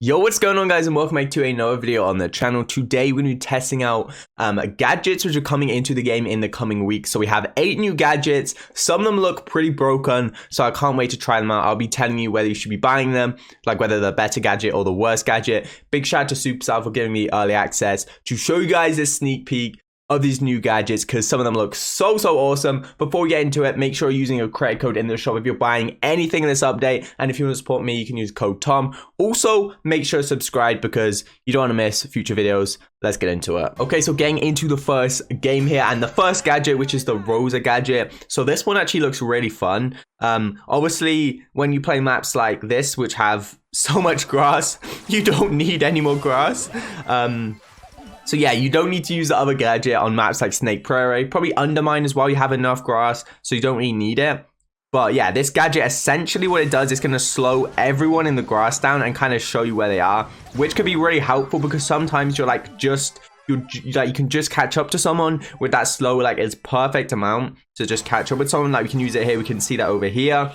Yo, what's going on, guys, and welcome back to another video on the channel. Today we're going to be testing out gadgets which are coming into the game in the coming weeks. So we have 8 new gadgets. Some of them look pretty broken, so I can't wait to try them out. I'll be telling you whether you should be buying them, like whether they're better gadget or the worst gadget. Big shout out to Supercell for giving me early access to show you guys a sneak peek of these new gadgets, because some of them look so awesome. Before we get into it, make sure you're using a credit code in the shop if you're buying anything in this update, and if you want to support me, you can use code TOM. Also, make sure to subscribe because you don't want to miss future videos. Let's get into it. Okay, so getting into the first game here, and the first gadget, which is the Rosa gadget. So this one actually looks really fun. Obviously, when you play maps like this, which have so much grass, you don't need any more grass. So yeah, you don't need to use the other gadget on maps like Snake Prairie. Probably Undermine as well, you have enough grass, so you don't really need it. But yeah, this gadget, essentially what it does is going to slow everyone in the grass down and kind of show you where they are, which could be really helpful because sometimes you're like you can just catch up to someone with that slow, like it's perfect amount to just catch up with someone. Like we can use it here, we can see that over here.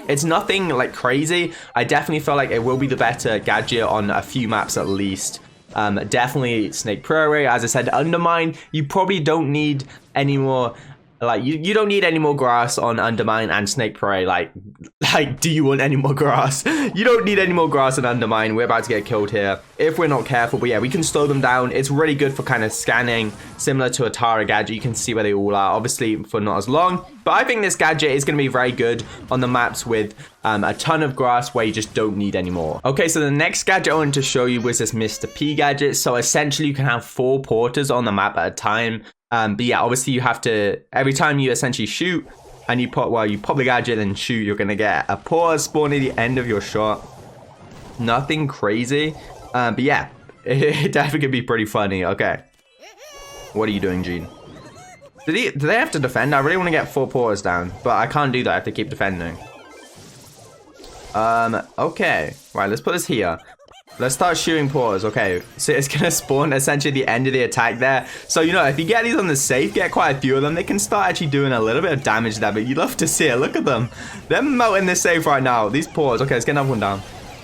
It's nothing like crazy. I definitely feel like it will be the better gadget on a few maps at least. Definitely Snake Prairie. As I said, Undermine, you probably don't need any more, like you don't need any more grass on Undermine and Snake Prairie. Like do you want any more grass? You don't need any more grass on Undermine. We're about to get killed here if we're not careful. But yeah, we can slow them down. It's really good for kind of scanning, similar to a Tara gadget. You can see where they all are, obviously for not as long. But I think this gadget is going to be very good on the maps with a ton of grass where you just don't need any more. Okay, so the next gadget I wanted to show you was this Mr. P gadget. So essentially you can have 4 porters on the map at a time. But yeah, obviously you have to, every time you essentially shoot and you pop the gadget and shoot, you're going to get a porter spawn at the end of your shot. Nothing crazy. But yeah, it definitely could be pretty funny. Okay. What are you doing, Gene? Do they have to defend? I really want to get 4 porters down, but I can't do that. I have to keep defending. Okay. Right, let's put this here. Let's start shooting porters. Okay, so it's gonna spawn essentially at the end of the attack there. So, you know, if you get these on the safe, get quite a few of them, they can start actually doing a little bit of damage there, but you'd love to see it. Look at them. They're melting the safe right now. These porters. Okay, let's get another one down.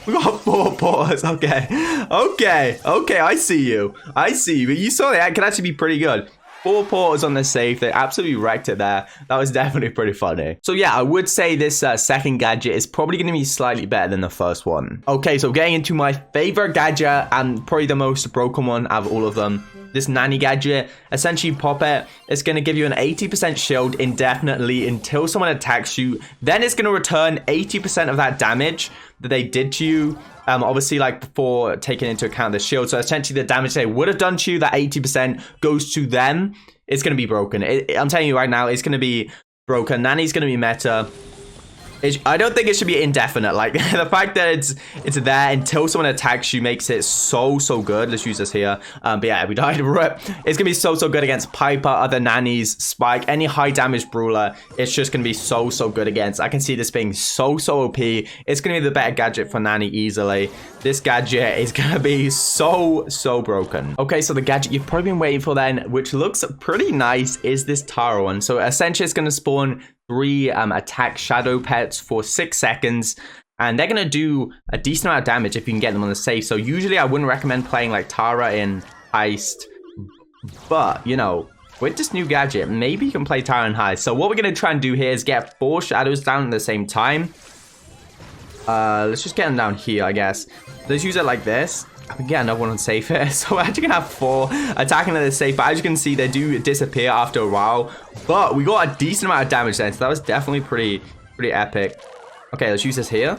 We got 4 porters. Okay. Okay, I see you. I see you. But you saw that could actually be pretty good. 4 porters on the safe. They absolutely wrecked it there. That was definitely pretty funny. So yeah, I would say this second gadget is probably going to be slightly better than the first one. Okay, so getting into my favorite gadget and probably the most broken one out of all of them. This Nani gadget, essentially pop it. It's going to give you an 80% shield indefinitely until someone attacks you. Then it's going to return 80% of that damage that they did to you. Obviously, like before taking into account the shield. So essentially the damage they would have done to you, that 80% goes to them. It's going to be broken. I'm telling you right now, it's going to be broken. Nani's going to be meta. I don't think it should be indefinite. Like the fact that it's there until someone attacks you makes it so good. Let's use this here. But yeah, we died. It's gonna be so good against Piper, other Nannies, Spike, any high damage brawler. It's just gonna be so good against. I can see this being so OP. It's gonna be the better gadget for Nani easily. This gadget is gonna be so broken. Okay, so the gadget you've probably been waiting for then, which looks pretty nice, is this Tara one. So essentially it's gonna spawn 3 attack shadow pets for 6 seconds, and they're gonna do a decent amount of damage if you can get them on the safe. So usually I wouldn't recommend playing like Tara in Heist, but you know, with this new gadget, maybe you can play Tara in Heist. So what we're gonna try and do here is get 4 shadows down at the same time. Let's just get them down here, I guess. Let's use it like this. I can get another one on safe here. So we're actually gonna have 4 attacking at the safe, but as you can see, they do disappear after a while. But we got a decent amount of damage then, so that was definitely pretty epic. Okay, let's use this here.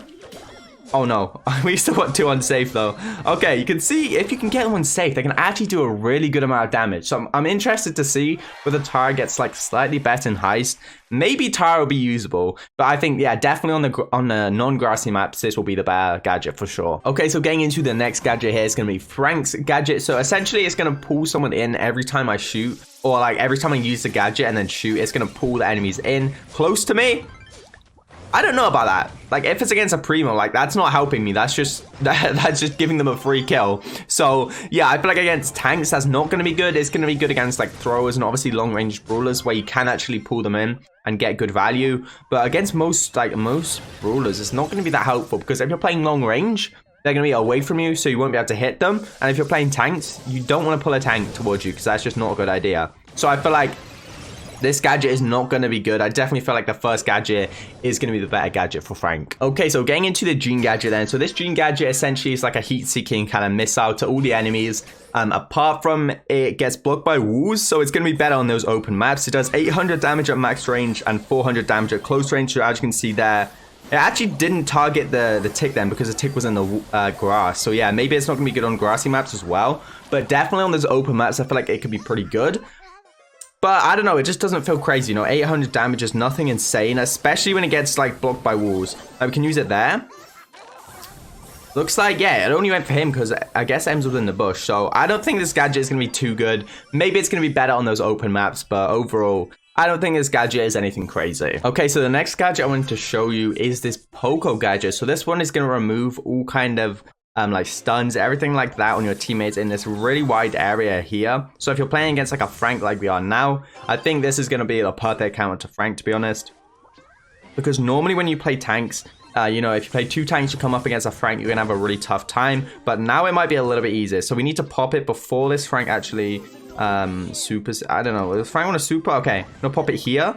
Oh no, we still got 2 on safe though. Okay, you can see if you can get one safe, they can actually do a really good amount of damage. So I'm interested to see whether Tara gets like slightly better in Heist. Maybe Tara will be usable, but I think, yeah, definitely on the non-grassy maps, this will be the better gadget for sure. Okay, so getting into the next gadget here is going to be Frank's gadget. So essentially it's going to pull someone in every time I shoot, or like every time I use the gadget and then shoot, it's going to pull the enemies in close to me. I don't know about that. Like, if it's against a primo, like, that's not helping me. That's just giving them a free kill. So, yeah, I feel like against tanks, that's not going to be good. It's going to be good against, like, throwers and obviously long-range brawlers where you can actually pull them in and get good value. But against most brawlers, it's not going to be that helpful because if you're playing long-range, they're going to be away from you, so you won't be able to hit them. And if you're playing tanks, you don't want to pull a tank towards you because that's just not a good idea. So I feel like this gadget is not going to be good. I definitely feel like the first gadget is going to be the better gadget for Frank. Okay, so getting into the Gene gadget then. So this Gene gadget essentially is like a heat-seeking kind of missile to all the enemies. Apart from it gets blocked by walls, so it's going to be better on those open maps. It does 800 damage at max range and 400 damage at close range. So as you can see there, it actually didn't target the tick then because the tick was in the grass. So yeah, maybe it's not going to be good on grassy maps as well. But definitely on those open maps, I feel like it could be pretty good. But I don't know, it just doesn't feel crazy, you know, 800 damage is nothing insane, especially when it gets, like, blocked by walls. We can use it there. Looks like, yeah, it only went for him because I guess M's within the bush. So I don't think this gadget is going to be too good. Maybe it's going to be better on those open maps, but overall, I don't think this gadget is anything crazy. Okay, so the next gadget I wanted to show you is this Poco gadget. So this one is going to remove all kind of like stuns, everything like that on your teammates in this really wide area here. So if you're playing against like a Frank like we are now, I think this is going to be the perfect counter to Frank, to be honest. Because normally when you play tanks, you know, if you play 2 tanks, you come up against a Frank, you're going to have a really tough time. But now it might be a little bit easier. So we need to pop it before this Frank actually supers. I don't know. Is Frank on a super? Okay. No, pop it here.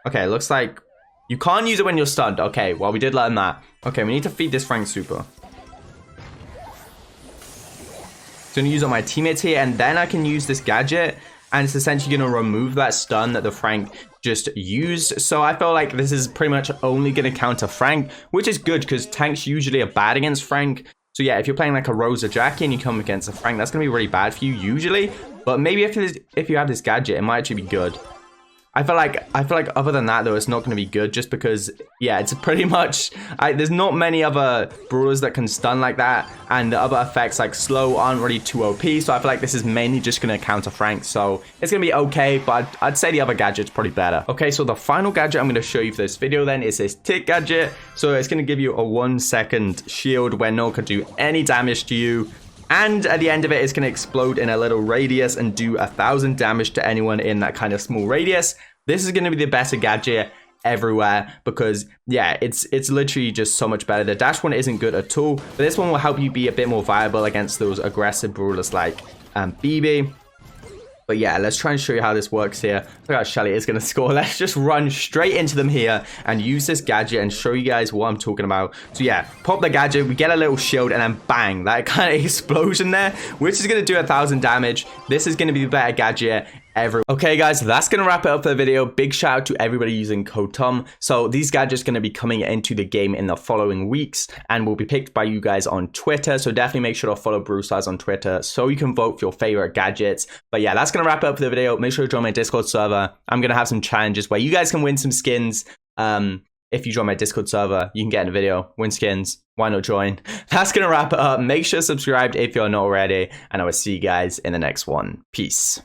Okay, it looks like you can't use it when you're stunned. Okay, well, we did learn that. Okay, we need to feed this Frank super. Going to use on my teammates here, and then I can use this gadget, and it's essentially going to remove that stun that the Frank just used. So I feel like this is pretty much only going to counter Frank, which is good because tanks usually are bad against Frank. So yeah, if you're playing like a Rosa Jackie and you come against a Frank, that's going to be really bad for you usually. But maybe if you have this gadget, it might actually be good. I feel like other than that though, it's not going to be good just because, yeah, it's pretty much, there's not many other brawlers that can stun like that, and the other effects like slow aren't really too OP, so I feel like this is mainly just going to counter Frank, so it's going to be okay, but I'd say the other gadget's probably better. Okay, so the final gadget I'm going to show you for this video then is this tick gadget. So it's going to give you a 1-second shield where no one can do any damage to you. And at the end of it, it's going to explode in a little radius and do 1,000 damage to anyone in that kind of small radius. This is going to be the best gadget everywhere because, yeah, it's literally just so much better. The dash one isn't good at all, but this one will help you be a bit more viable against those aggressive brawlers like BB. But yeah, let's try and show you how this works here. Look how Shelly is going to score. Let's just run straight into them here and use this gadget and show you guys what I'm talking about. So yeah, pop the gadget, we get a little shield, and then bang, that kind of explosion there, which is going to do 1,000 damage. This is going to be the better gadget ever. Okay guys, that's gonna wrap it up for the video. Big shout out to everybody using code TOM. So these gadgets gonna be coming into the game in the following weeks and will be picked by you guys on Twitter. So definitely make sure to follow Brawl Stars on Twitter so you can vote for your favorite gadgets. But yeah, that's gonna wrap it up for the video. Make sure to join my Discord server. I'm gonna have some challenges where you guys can win some skins. If you join my Discord server, you can get in the video, win skins. Why not join? That's gonna wrap it up. Make sure to subscribe if you're not already, and I will see you guys in the next one. Peace.